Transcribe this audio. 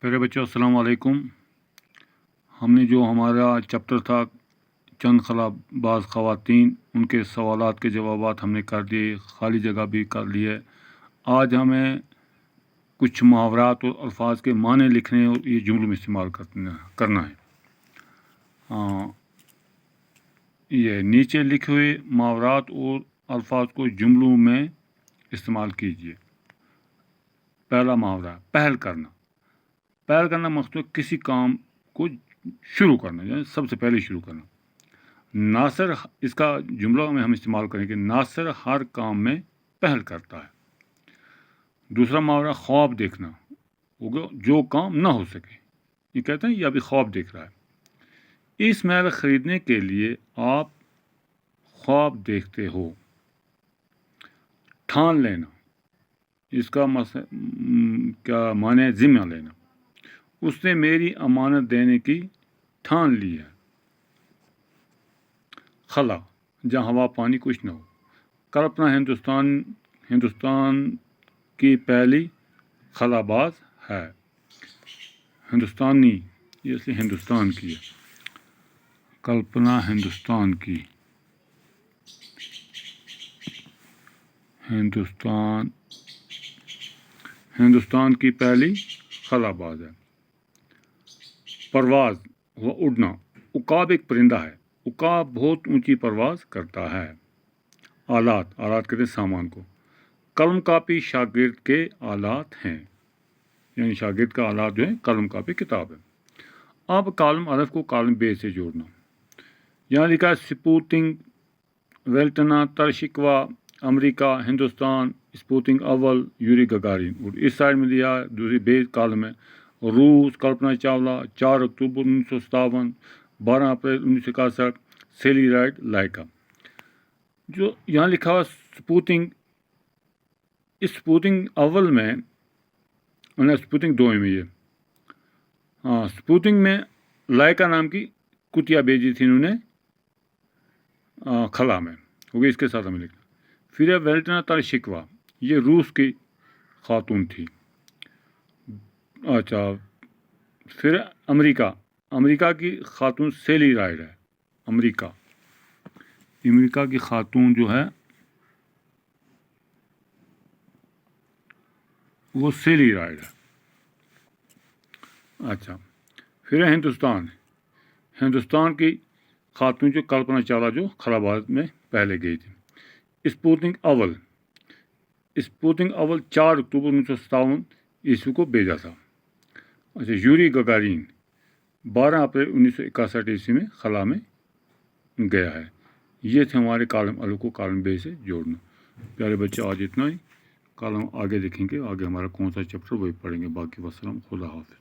پیارے بچوں السلام علیکم۔ ہم نے جو ہمارا چیپٹر تھا چند خلا بعض خواتین، ان کے سوالات کے جوابات ہم نے کر دیے، خالی جگہ بھی کر لی ہے۔ آج ہمیں کچھ محاورات اور الفاظ کے معنی لکھنے اور یہ جملوں میں استعمال کرنا ہے۔ یہ نیچے لکھے ہوئے محاورات اور الفاظ کو جملوں میں استعمال کیجیے۔ پہلا محاورہ پہل کرنا۔ پہل کرنا مقصود کسی کام کو شروع کرنا، یعنی سب سے پہلے شروع کرنا۔ ناصر، اس کا جملہ میں ہم استعمال کریں کہ ناصر ہر کام میں پہل کرتا ہے۔ دوسرا محاورہ خواب دیکھنا، جو کام نہ ہو سکے، یہ کہتے ہیں یہ ابھی خواب دیکھ رہا ہے۔ اس محل خریدنے کے لیے آپ خواب دیکھتے ہو۔ ٹھان لینا، اس کا کیا معنی ہے؟ ذمہ لینا۔ اس نے میری امانت دینے کی ٹھان لی ہے۔ خلا، جہاں ہوا پانی کچھ نہ ہو۔ کلپنا ہندوستان کی پہلی خلا باز ہے۔ ہندوستانی، یہ اس لیے ہندوستان کی ہے۔ کلپنا ہندوستان کی پہلی خلا باز ہے۔ پرواز و اڑنا، عقاب ایک پرندہ ہے۔ عقاب بہت اونچی پرواز کرتا ہے۔ آلات کہتے ہیں سامان کو۔ قلم کاپی شاگرد کے آلات ہیں، یعنی شاگرد کا آلات جو ہے قلم کاپی کتاب ہے۔ اب کالم الف کو کالم بے سے جوڑنا۔ یہاں لکھا ہے سپوتنگ ویلٹنا ترشکوا، امریکہ، ہندوستان، سپوتنگ اول، یوری گگارین۔ اور اس سائڈ میں لیا دوسری بے کالم ہے روس، کلپنا چاولہ، 4 اکتوبر 1957، 12 اپریل 1961، سیلی رائڈ لائکا۔ جو یہاں لکھا ہوا سپوتنگ، اس سپوتنگ اول میں سپوتنگ 2 میں یہ سپوتنگ میں لائکا نام کی کتیا بھیجی تھی انہوں نے خلا میں، ہوگی اس کے ساتھ ہمیں لکھنا۔ پھر ہے ویلٹنا ترشکوا، یہ روس کی خاتون تھی۔ اچھا، پھر امریکہ کی خاتون سیلی رائڈ ہے۔ امریکہ کی خاتون جو ہے وہ سیلی رائڈ ہے۔ اچھا، پھر ہے ہندوستان کی خاتون جو کلپنا چاولہ جو خلا باز میں پہلے گئی تھی۔ سپوتنگ اول 4 اکتوبر 1957 عیسوی کو بھیجا تھا۔ اچھا، یوری گگارین 12 اپریل 1961 عیسوی میں خلا میں گیا ہے۔ یہ تھے ہمارے کالم الف کو کالم بے سے جوڑنا۔ پیارے بچے آج اتنا ہی، کالم آگے دیکھیں گے، آگے ہمارا کون سا چیپٹر وہی پڑھیں گے۔ باقی وسلام، خدا حافظ۔